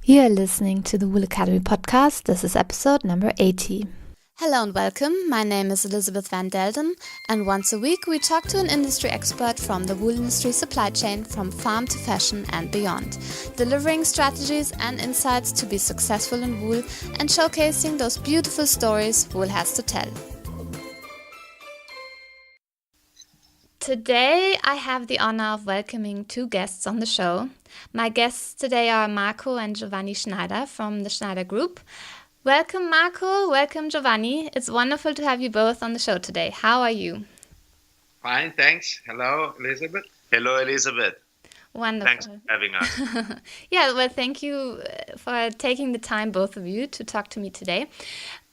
You're listening to the Wool Academy podcast. This is episode number 80. Hello and welcome. My name is Elisabeth van Delden, and once a week we talk to an industry expert from the wool industry supply chain from farm to fashion and beyond, delivering strategies and insights to be successful in wool and showcasing those beautiful stories wool has to tell. Today I have the honor of welcoming two guests on the show. My guests today are Marco and Giovanni Schneider from the Schneider Group. Welcome Marco, welcome Giovanni. It's wonderful to have you both on the show today. How are you? Fine, thanks. Hello, Elisabeth. Hello, Elisabeth. Wonderful. Thanks for having us. Yeah, well, thank you for taking the time, both of you, to talk to me today.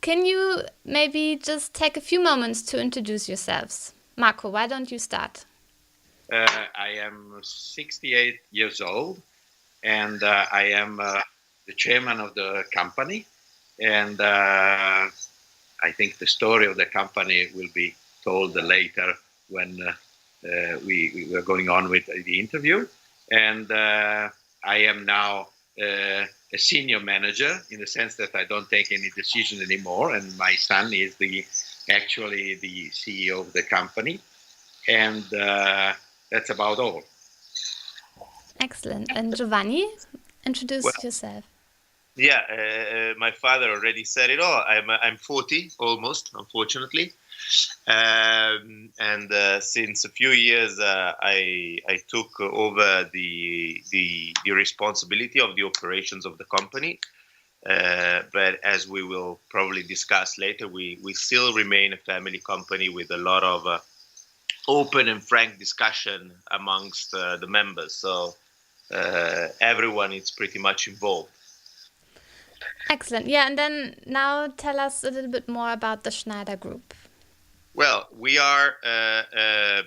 Can you maybe just take a few moments to introduce yourselves? Marco, why don't you start? I am 68 years old, and I am the chairman of the company. And I think the story of the company will be told later when we are going on with the interview. And I am now a senior manager in the sense that I don't take any decision anymore. And my son is actually the CEO of the company. And that's about all. Excellent. And Giovanni, introduce yourself. Yeah, my father already said it all. I'm 40 almost, unfortunately, and since a few years I took over the responsibility of the operations of the company. But as we will probably discuss later, we still remain a family company with a lot of open and frank discussion amongst the members. So everyone is pretty much involved. Excellent. Yeah, and then now tell us a little bit more about the Schneider Group. Well, we are a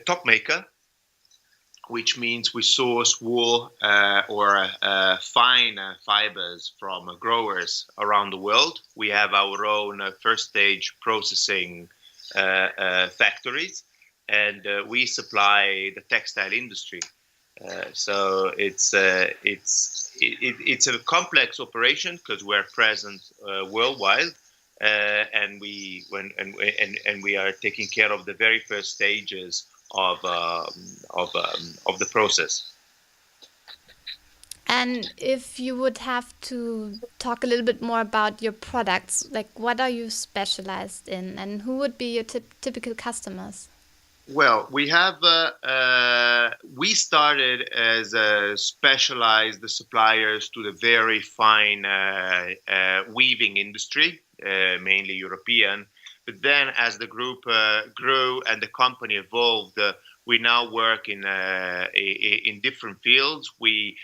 top maker, which means we source wool or fine fibers from growers around the world. We have our own first stage processing factories, and we supply the textile industry. So it's a complex operation because we're present worldwide, and we are taking care of the very first stages of the process. And if you would have to talk a little bit more about your products, like what are you specialized in, and who would be your typical customers? Well, we have we started as specialized suppliers to the very fine weaving industry, mainly European. But then, as the group grew and the company evolved, we now work in different fields. We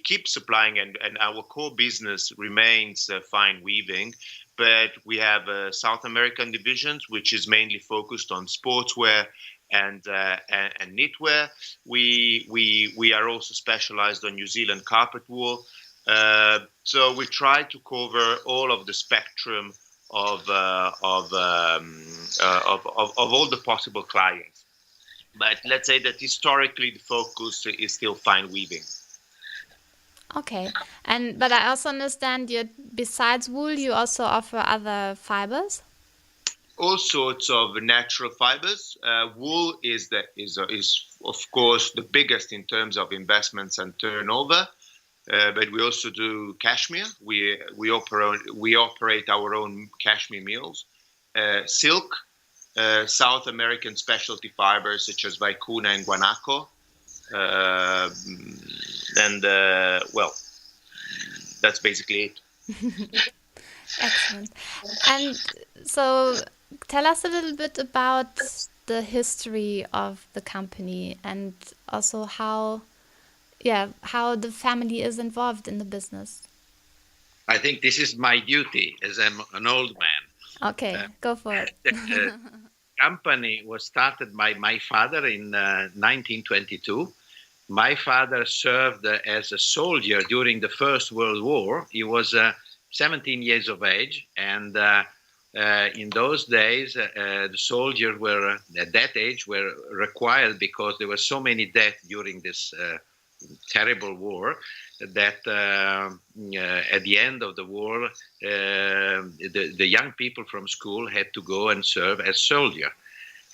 keep supplying, and our core business remains fine weaving. But we have South American divisions, which is mainly focused on sportswear and knitwear. We are also specialized on New Zealand carpet wool. So we try to cover all of the spectrum of all the possible clients. But let's say that historically the focus is still fine weaving. Okay, but I also understand besides wool, you also offer other fibers. All sorts of natural fibers. Wool is of course the biggest in terms of investments and turnover. But we also do cashmere. We operate our own cashmere mills. Silk, South American specialty fibers such as vicuna and guanaco. And that's basically it. Excellent. And so tell us a little bit about the history of the company and also how the family is involved in the business. I think this is my duty as I'm an old man. Okay, go for it. The company was started by my father in 1922. My father served as a soldier during the First World War. He was 17 years of age, and in those days, the soldiers were at that age were required because there were so many deaths during this terrible war. that at the end of the war, the young people from school had to go and serve as soldier.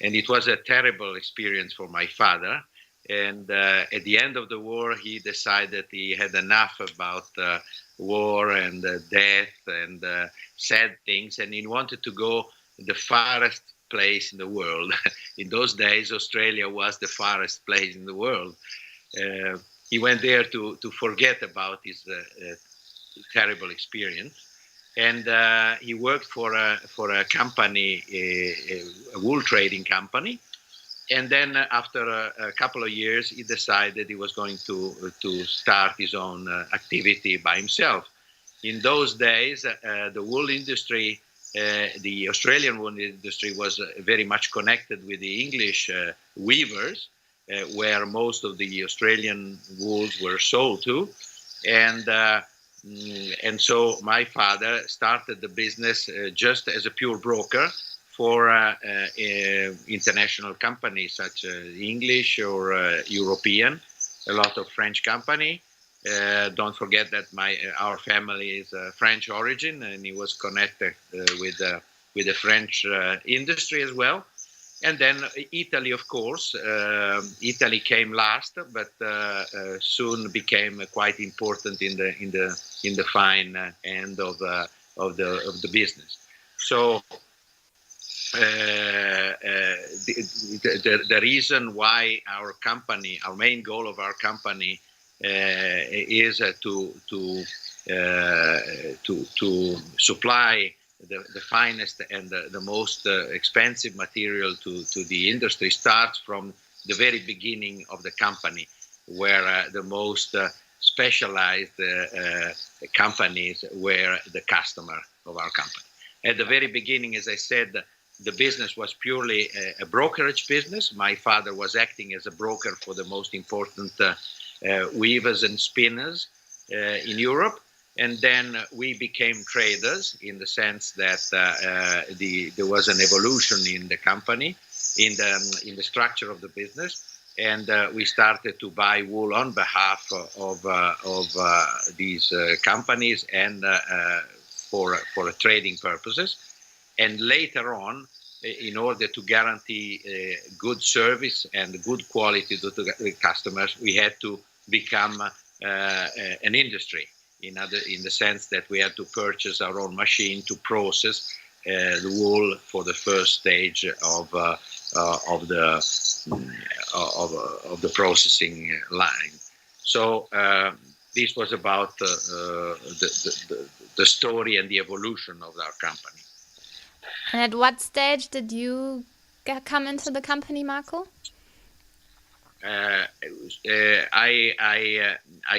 And it was a terrible experience for my father. And at the end of the war, he decided he had enough about war and death and sad things, and he wanted to go the farthest place in the world. In those days, Australia was the farthest place in the world. He went there to forget about his terrible experience, and he worked for a company, a wool trading company. And then after a couple of years, he decided he was going to start his own activity by himself. In those days, the wool industry, the Australian wool industry, was very much connected with the English weavers, where most of the Australian wools were sold to. And so my father started the business just as a pure broker for international companies such as English or European, a lot of French company. Don't forget that our family is French origin, and he was connected with the French industry as well. And then Italy, of course. Italy came last, but soon became quite important in the fine end of the business. So the reason why our company, our main goal of our company, is to supply the finest and the most expensive material to the industry starts from the very beginning of the company, where the most specialized companies were the customer of our company. At the very beginning, as I said, the business was purely a brokerage business. My father was acting as a broker for the most important weavers and spinners in Europe. And then we became traders in the sense that there was an evolution in the company, in the structure of the business, and we started to buy wool on behalf of these companies and for trading purposes. And later on, in order to guarantee good service and good quality to the customers, we had to become an industry. In the sense that we had to purchase our own machine to process the wool for the first stage of the processing line. So this was about the story and the evolution of our company. And at what stage did you come into the company, Marco? I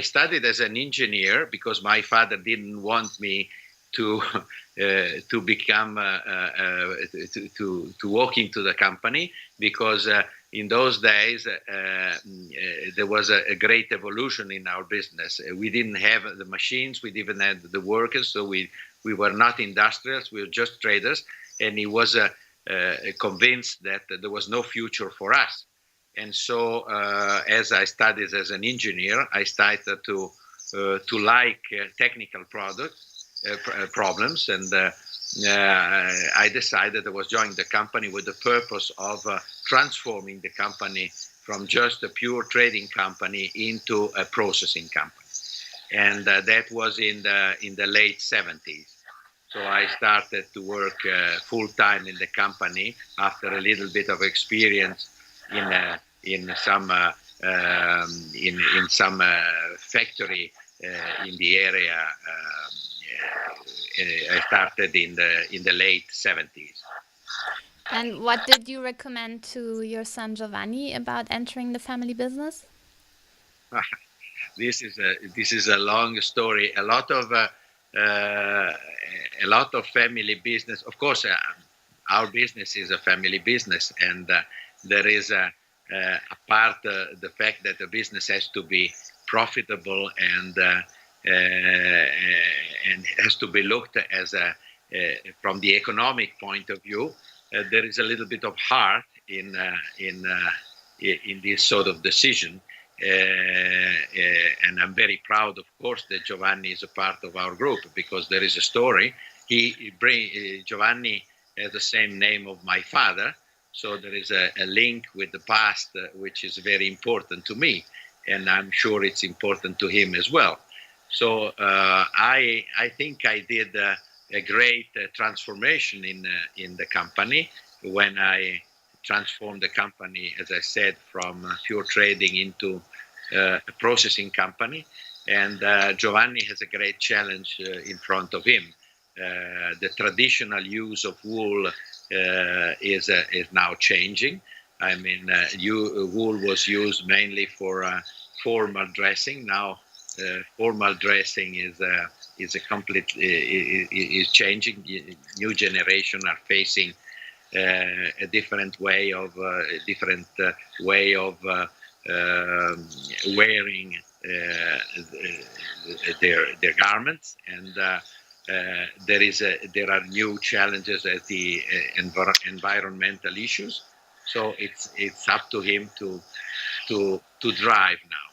studied as an engineer because my father didn't want me to become to walk into the company, because in those days there was a great evolution in our business. We didn't have the machines, we didn't have the workers, so we were not industrials, we were just traders, and he was convinced that there was no future for us. And so, as I studied as an engineer, I started to like technical problems, and I decided I was joining the company with the purpose of transforming the company from just a pure trading company into a processing company, and that was in the late 70s. So I started to work full time in the company after a little bit of experience in some factory in the area. I started in the late 70s. And what did you recommend to your son Giovanni about entering the family business? This is a long story. A lot of family business. Of course, our business is a family business, and there is apart the fact that the business has to be profitable and has to be looked as from the economic point of view. There is a little bit of heart in this sort of decision, And I'm very proud, of course, that Giovanni is a part of our group, because there is a story. Giovanni has the same name of my father, so there is a link with the past, which is very important to me, and I'm sure it's important to him as well. So I think I did a great transformation in the company when I transformed the company, as I said, from pure trading into a processing company. And Giovanni has a great challenge in front of him. The traditional use of wool is now changing. I mean, wool was used mainly for formal dressing. Now, formal dressing is changing. New generation are facing a different way of wearing their garments, and there are new challenges at the environmental issues. So it's up to him to drive now.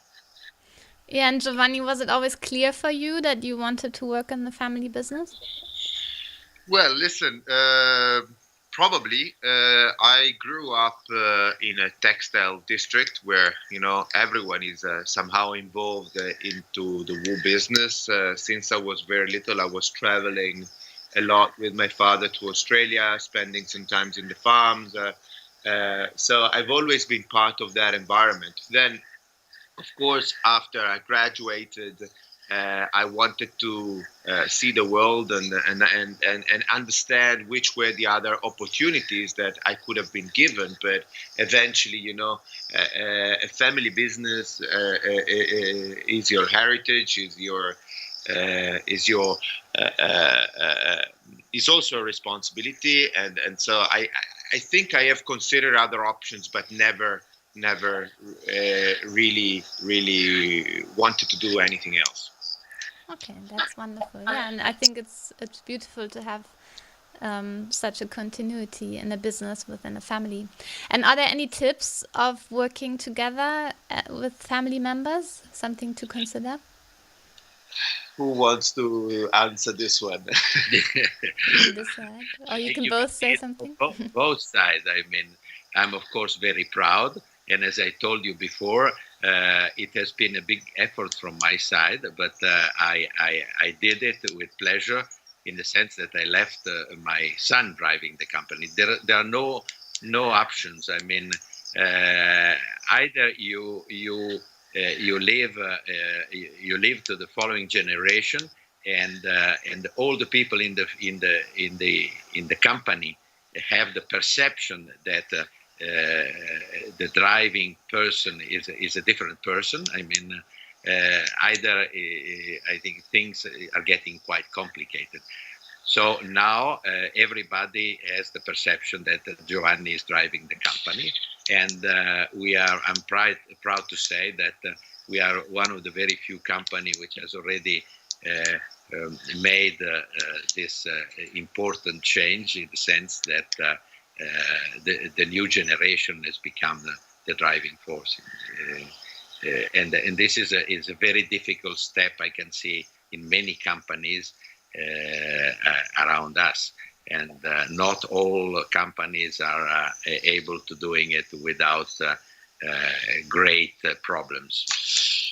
Yeah, and Giovanni, was it always clear for you that you wanted to work in the family business? Well, listen, probably. I grew up in a textile district where, everyone is somehow involved into the wool business. Since I was very little, I was traveling a lot with my father to Australia, spending some time in the farms. So I've always been part of that environment. Then, of course, after I graduated, I wanted to see the world and understand which were the other opportunities that I could have been given. But eventually, a family business is your heritage, is also a responsibility, and so I think I have considered other options, but never really wanted to do anything else. Okay, that's wonderful. Yeah, and I think it's beautiful to have such a continuity in a business within a family. And are there any tips of working together with family members? Something to consider? Who wants to answer this one? This side, or you can both say something. Both sides. I mean, I'm of course very proud, and as I told you before, it has been a big effort from my side, but I did it with pleasure, in the sense that I left my son driving the company. There are no options. I mean, either you live to the following generation, and all the people in the company have the perception that the driving person is a different person. I mean, either I think things are getting quite complicated. So now everybody has the perception that Giovanni is driving the company, and I'm proud to say that we are one of the very few companies which has already made this important change, in the sense that the new generation has become the driving force. And this is a very difficult step, I can see, in many companies around us, and not all companies are able to doing it without great problems.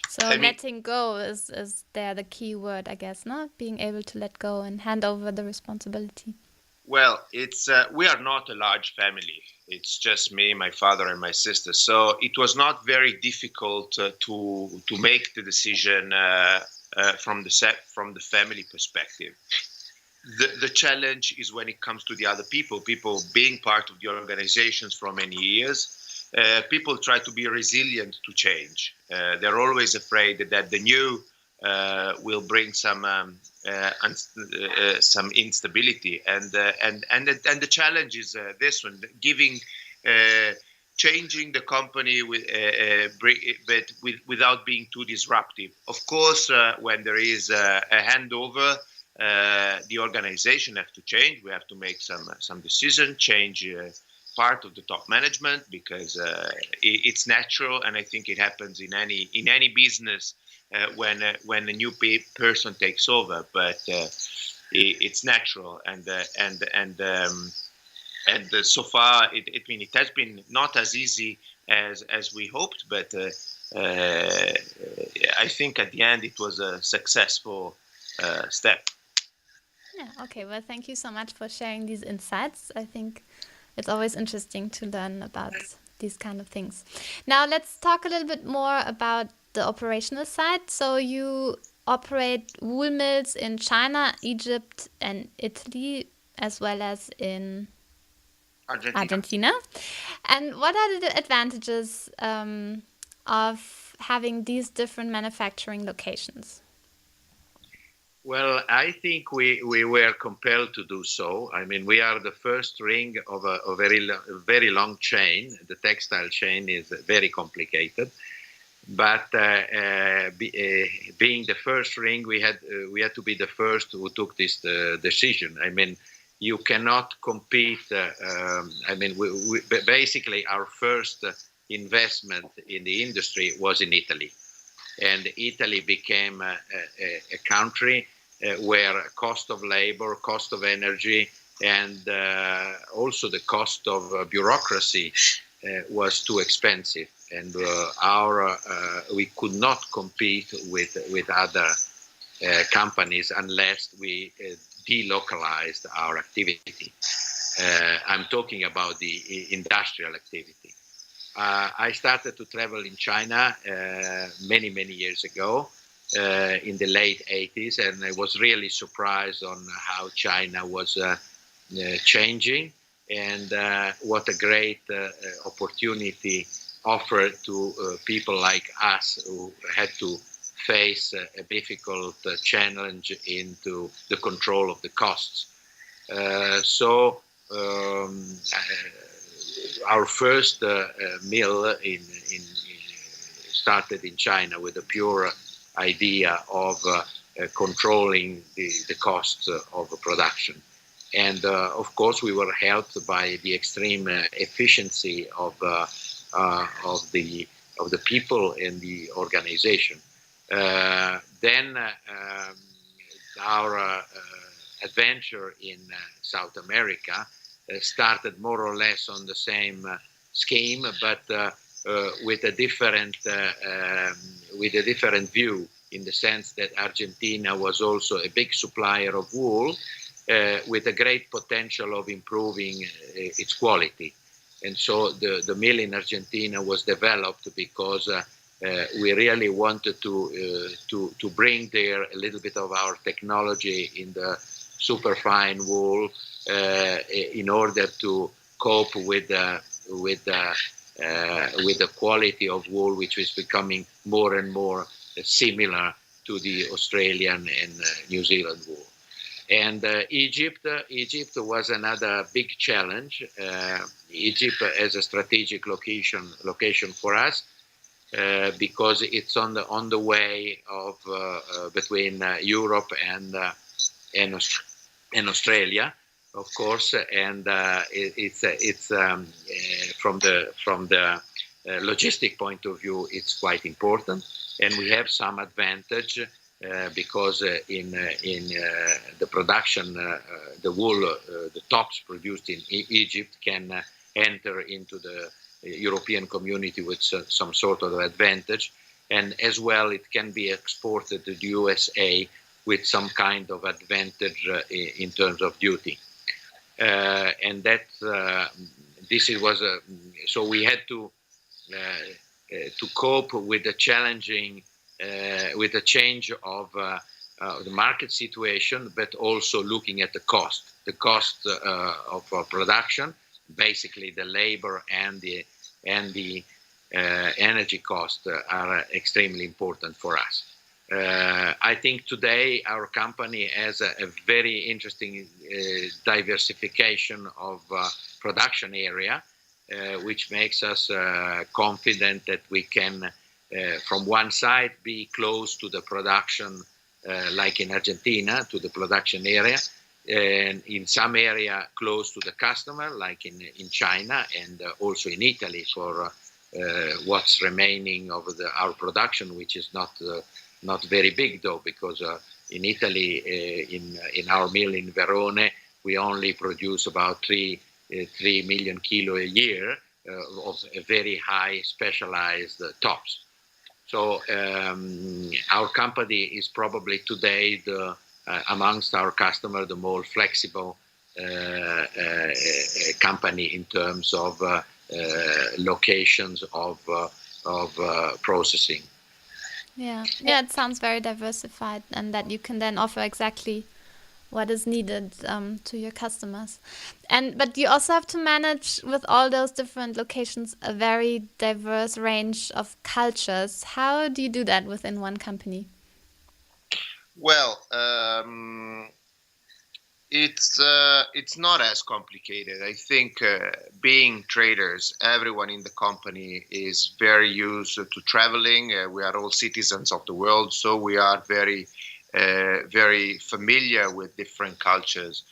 So letting go is there the key word, I guess, no? Being able to let go and hand over the responsibility. Well, it's we are not a large family. It's just me, my father, and my sister. So it was not very difficult to make the decision from the family perspective. The challenge is when it comes to the other people being part of the organizations for many years. People try to be resilient to change. They're always afraid that the new will bring some instability, and the challenge is this one: changing the company without being too disruptive. Of course, when there is a handover, the organization has to change. We have to make some decision, change part of the top management, because it's natural, and I think it happens in any business when a new person takes over. But it's natural, and so far it has been not as easy as we hoped, but I think at the end it was a successful step. Yeah, okay. Well, thank you so much for sharing these insights. I think it's always interesting to learn about these kind of things. Now, let's talk a little bit more about the operational side. So you operate wool mills in China, Egypt, and Italy, as well as in Argentina. And what are the advantages of having these different manufacturing locations? Well, I think we were compelled to do so. I mean, we are the first ring of a very long chain. The textile chain is very complicated, but being the first ring, we had to be the first who took this decision. I mean, you cannot compete. We basically our first investment in the industry was in Italy. And Italy became a country where cost of labor, cost of energy, and also the cost of bureaucracy was too expensive. And we could not compete with other companies unless we delocalized our activity. I'm talking about the industrial activity. I started to travel in China many years ago, in the late 80s, and I was really surprised on how China was changing, and what a great opportunity offered to people like us who had to face a difficult challenge into the control of the costs. Our first mill started in China with a pure idea of controlling the costs of production, and of course we were helped by the extreme efficiency of the people in the organization. Then our adventure in South America started more or less on the same scheme, but with a different view, in the sense that Argentina was also a big supplier of wool, with a great potential of improving its quality. And so the mill in Argentina was developed because we really wanted to bring there a little bit of our technology in the superfine wool, in order to cope with the quality of wool, which is becoming more and more similar to the Australian and New Zealand wool. And Egypt was another big challenge. Egypt as a strategic location for us, because it's on the way of between Europe and Australia, of course, and it's from the logistic point of view, it's quite important, and we have some advantage because in the production, the wool, the tops produced in Egypt can enter into the European community with some sort of advantage, and as well it can be exported to the USA with some kind of advantage in terms of duty. And that so we had to cope with the challenging, with the change of the market situation, but also looking at the cost of production, basically the labor and the energy cost are extremely important for us. I think today our company has a very interesting diversification of production area, which makes us confident that we can, from one side, be close to the production, like in Argentina, to the production area, and in some area close to the customer, like in China and also in Italy for what's remaining of our production, which is not very big though, because in Italy, in our mill in Verone, we only produce about 3 million kilo a year of very high specialized tops. So our company is probably today amongst our customers the more flexible company in terms of locations of processing. Yeah, it sounds very diversified, and that you can then offer exactly what is needed to your customers. But you also have to manage with all those different locations a very diverse range of cultures. How do you do that within one company? Well, it's not as complicated. I think being traders, everyone in the company is very used to traveling. We are all citizens of the world, so we are very familiar with different cultures.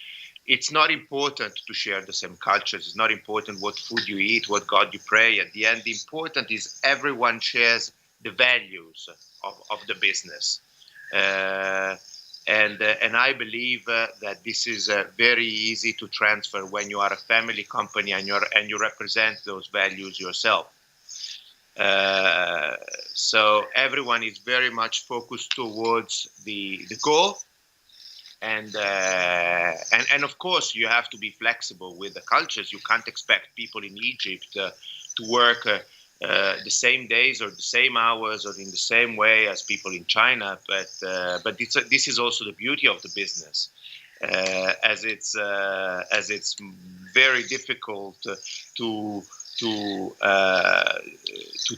It's not important to share the same cultures. It's not important what food you eat, what God you pray. At the end, the important is everyone shares the values of the business. And I believe that this is very easy to transfer when you are a family company and you represent those values yourself. So everyone is very much focused towards the goal, and of course you have to be flexible with the cultures. You can't expect people in Egypt to work the same days or the same hours or in the same way as people in China. But this is also the beauty of the business, as it's very difficult to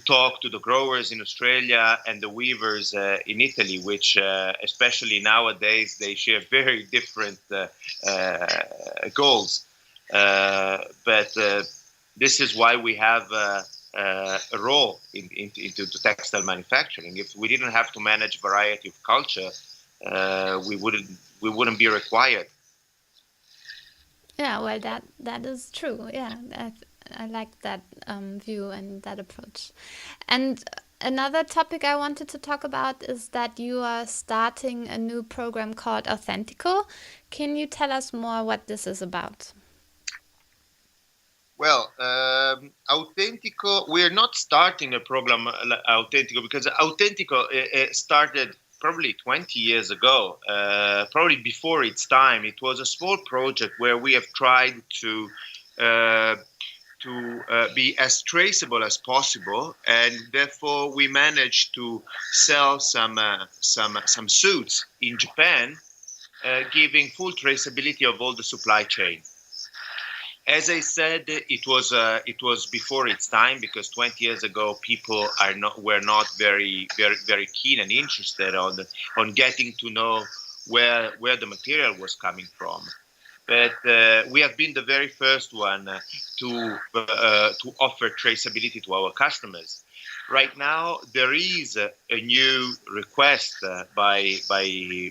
talk to the growers in Australia and the weavers in Italy, which especially nowadays they share very different goals. But this is why we have a role into the textile manufacturing. If we didn't have to manage variety of culture, we wouldn't be required. Yeah, well, that is true. Yeah, I like that view and that approach. And another topic I wanted to talk about is that you are starting a new program called Authentico. Can you tell us more what this is about? Well, Authentico, we're not starting a program Authentico, because Authentico started probably 20 years ago, probably before its time. It was a small project where we have tried to be as traceable as possible, and therefore we managed to sell some suits in Japan, giving full traceability of all the supply chain. As I said, it was before its time, because 20 years ago people were not very keen and interested on getting to know where the material was coming from. But we have been the very first one to offer traceability to our customers. Right now, there is a new request by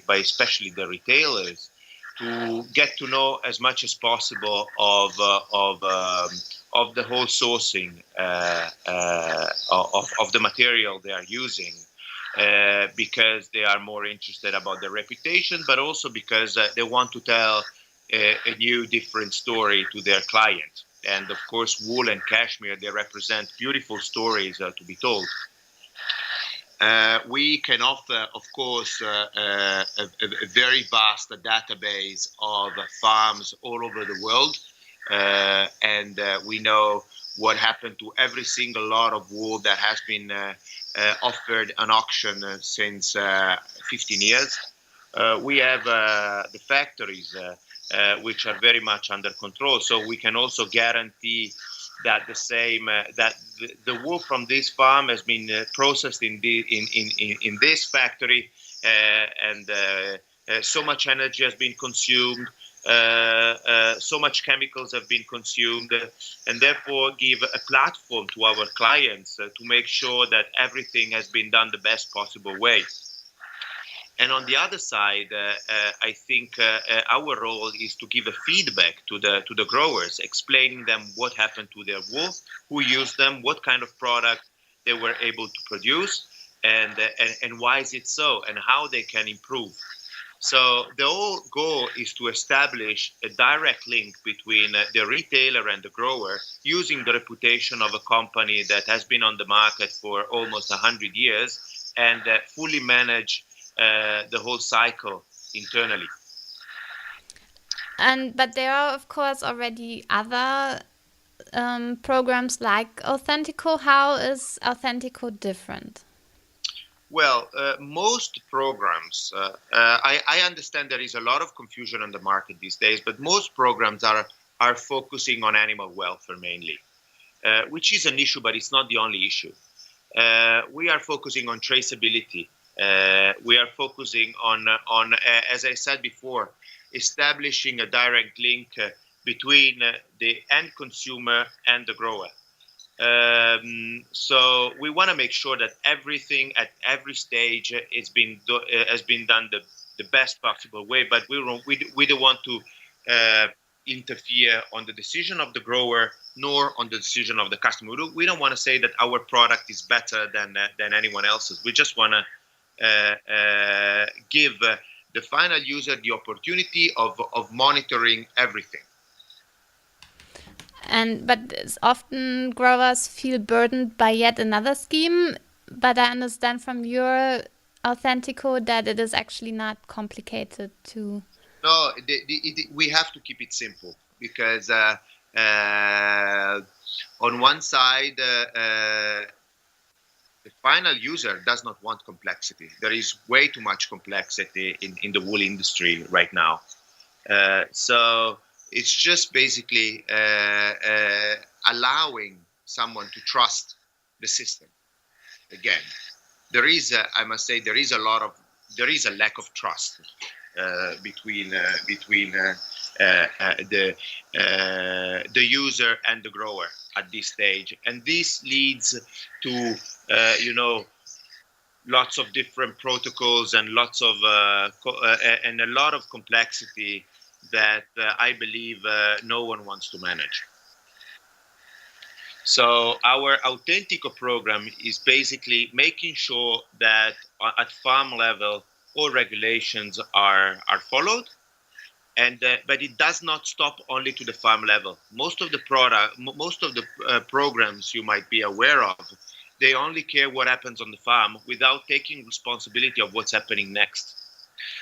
especially the retailers to get to know as much as possible of the whole sourcing of the material they are using, because they are more interested about their reputation, but also because they want to tell a new, different story to their client. And of course, wool and cashmere, they represent beautiful stories to be told. We can offer, of course, a very vast database of farms all over the world, and we know what happened to every single lot of wool that has been offered an auction since 15 years. We have the factories which are very much under control, so we can also guarantee that the wool from this farm has been processed in this factory, and so much energy has been consumed, so much chemicals have been consumed, and therefore give a platform to our clients to make sure that everything has been done the best possible way. And on the other side, I think our role is to give a feedback to the growers, explaining them what happened to their wool, who used them, what kind of product they were able to produce, and why is it so, and how they can improve. So the whole goal is to establish a direct link between the retailer and the grower, using the reputation of a company that has been on the market for almost 100 years and fully manage the whole cycle internally. But there are, of course, already other programs like Authentico. How is Authentico different? Well, most programs, I understand there is a lot of confusion on the market these days, but most programs are focusing on animal welfare mainly, which is an issue, but it's not the only issue. We are focusing on traceability. We are focusing on as I said before, establishing a direct link between the end consumer and the grower. So we want to make sure that everything at every stage has been done the best possible way, but we don't want to interfere on the decision of the grower nor on the decision of the customer. We don't want to say that our product is better than anyone else's. We just want to give the final user the opportunity of monitoring everything. But often growers feel burdened by yet another scheme. But I understand from your Authentico that it is actually not complicated to. No, we have to keep it simple because on one side, the final user does not want complexity. There is way too much complexity in the wool industry right now. So it's just basically allowing someone to trust the system. Again, I must say, there is a lack of trust between the user and the grower at this stage, and this leads to lots of different protocols and lots of and a lot of complexity that I believe no one wants to manage. So our Authentico program is basically making sure that at farm level all regulations are followed, and but it does not stop only to the farm level. Most of the programs you might be aware of, they only care what happens on the farm without taking responsibility of what's happening next.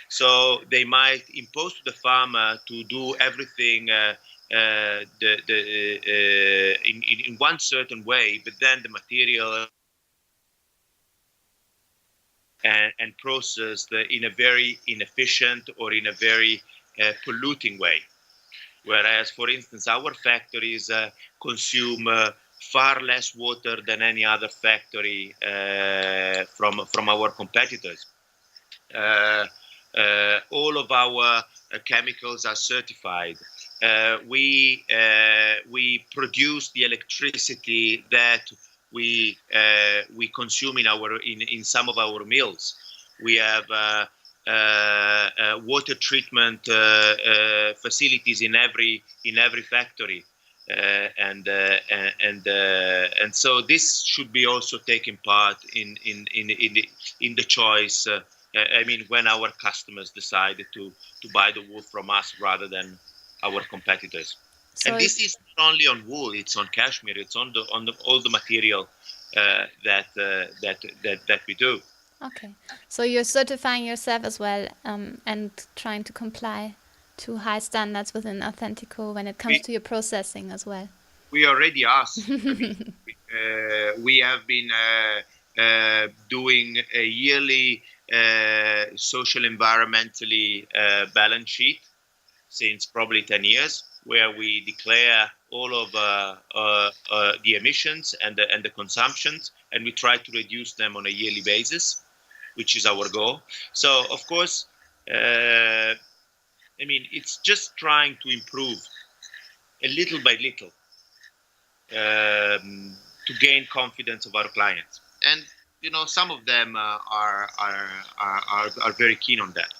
So they might impose to the farmer to do everything in one certain way, but then the material and processed in a very inefficient or in a very polluting way. Whereas, for instance, our factories consume far less water than any other factory from our competitors. All of our chemicals are certified. We produce the electricity that we consume in some of our mills. We have water treatment facilities in every factory, and so this should be also taken part in the choice. I mean, when our customers decide to buy the wool from us rather than our competitors. So and this is not only on wool; it's on cashmere. It's on all the material that we do. Okay, so you're certifying yourself as well, and trying to comply to high standards within Authentico when it comes to your processing as well. We already asked. I mean, we have been doing a yearly social environmentally balance sheet since probably 10 years, where we declare all of the emissions and the consumptions, and we try to reduce them on a yearly basis, which is our goal. So, of course, I mean, it's just trying to improve a little by little to gain confidence of our clients. And, some of them are very keen on that.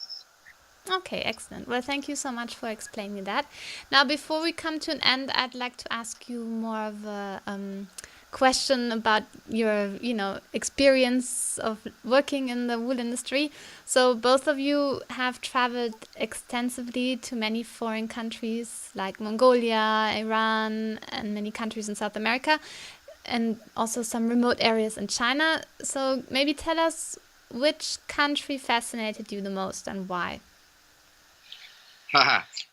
Okay, excellent. Well, thank you so much for explaining that. Now, before we come to an end, I'd like to ask you more of a question about your, experience of working in the wool industry. So both of you have traveled extensively to many foreign countries like Mongolia, Iran, and many countries in South America, and also some remote areas in China. So maybe tell us which country fascinated you the most and why.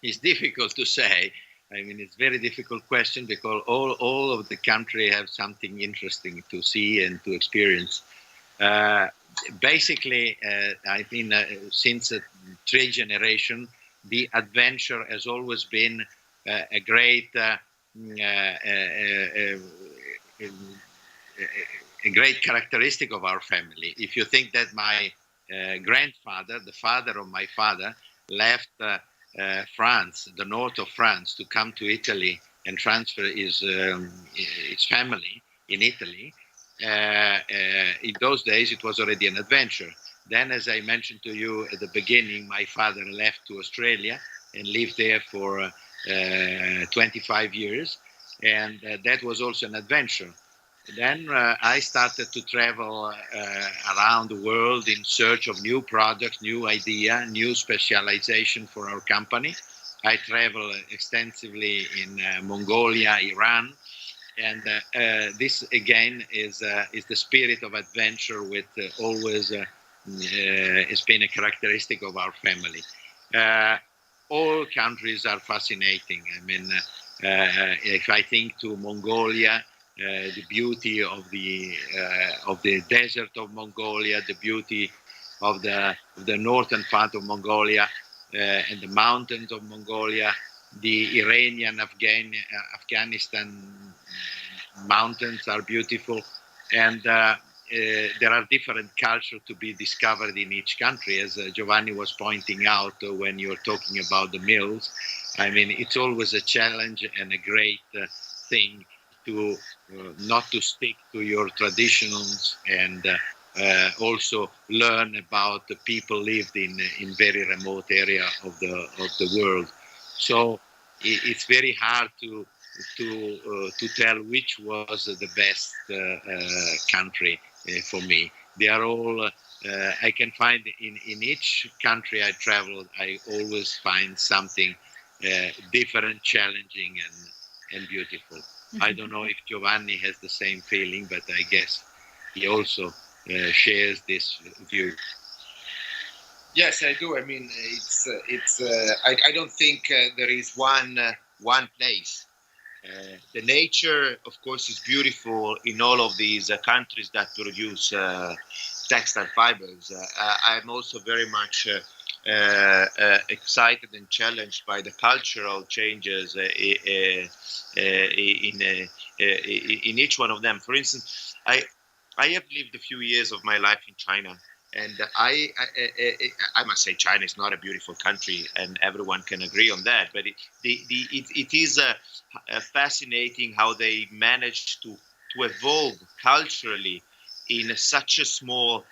It's difficult to say. I mean, it's a very difficult question because all of the country have something interesting to see and to experience. Basically, I think since 3 generations, the adventure has always been a great characteristic of our family. If you think that my grandfather, the father of my father, left France, the north of France, to come to Italy and transfer his family in Italy. In those days, it was already an adventure. Then, as I mentioned to you at the beginning, my father left to Australia and lived there for 25 years. And that was also an adventure. Then I started to travel around the world in search of new products, new idea, new specialization for our company. I travel extensively in Mongolia, Iran, and this again is the spirit of adventure, with always has been a characteristic of our family. All countries are fascinating. I mean, if I think to Mongolia, the beauty of the desert of Mongolia, the beauty of the northern part of Mongolia, and the mountains of Mongolia, the Iranian, Afghanistan mountains are beautiful, and there are different cultures to be discovered in each country, as Giovanni was pointing out when you were talking about the mills. I mean, it's always a challenge and a great thing to not to stick to your traditions, and also learn about the people lived in very remote area of the world. So it's very hard to tell which was the best country for me. They are all. I can find in each country I traveled, I always find something different, challenging, and beautiful. I don't know if Giovanni has the same feeling, but I guess he also shares this view. Yes, I do. I mean, I don't think there is one place. The nature, of course, is beautiful in all of these countries that produce textile fibers. I'm also very much excited and challenged by the cultural changes in each one of them. For instance, I have lived a few years of my life in China, and I must say China is not a beautiful country, and everyone can agree on that. But it is fascinating how they managed to evolve culturally in such a small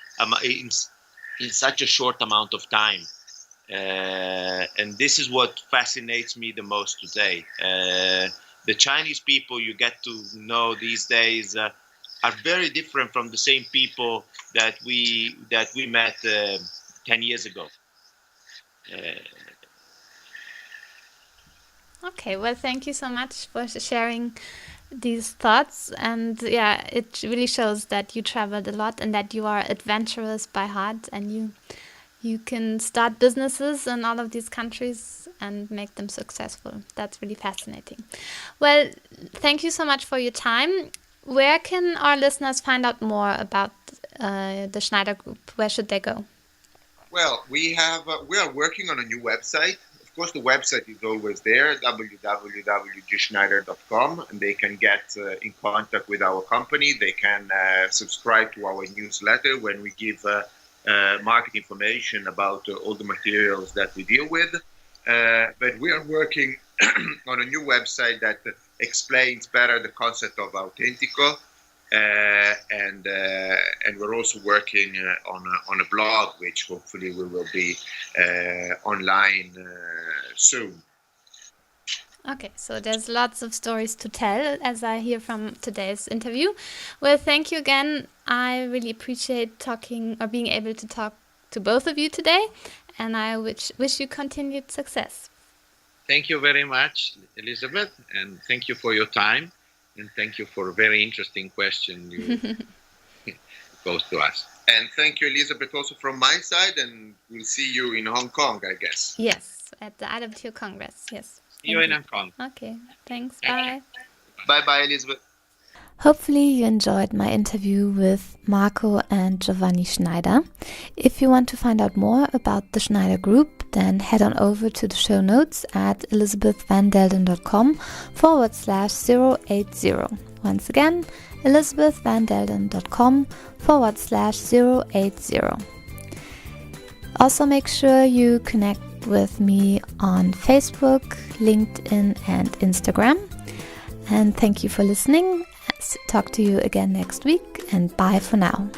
in such a short amount of time. And this is what fascinates me the most today. The Chinese people you get to know these days are very different from the same people that we met 10 years ago. Okay, well, thank you so much for sharing these thoughts. And yeah, it really shows that you traveled a lot and that you are adventurous by heart, and you can start businesses in all of these countries and make them successful. That's really fascinating. Well, thank you so much for your time. Where can our listeners find out more about the Schneider Group? Where should they go? Well, we are working on a new website. Of course, the website is always there, www.schneider.com, and they can get in contact with our company. They can subscribe to our newsletter when we give market information about all the materials that we deal with. But we are working on a new website that explains better the concept of Authentico, and we're also working on a blog, which hopefully we will be online soon. Okay, so there's lots of stories to tell, as I hear from today's interview. Well, thank you again. I really appreciate talking or being able to talk to both of you today, and I wish you continued success. Thank you very much, Elisabeth, and thank you for your time, and thank you for a very interesting question you posed to us. And thank you, Elisabeth, also from my side, and we'll see you in Hong Kong, I guess. Yes, at the IWTO Congress, yes. See you in Hong Kong. Okay, thanks, bye. Bye-bye, Elisabeth. Hopefully you enjoyed my interview with Marco and Giovanni Schneider. If you want to find out more about the Schneider Group, then head on over to the show notes at elisabethvandelden.com/080. Once again, elisabethvandelden.com/080. Also make sure you connect with me on Facebook, LinkedIn and Instagram. And thank you for listening. Talk to you again next week, and bye for now.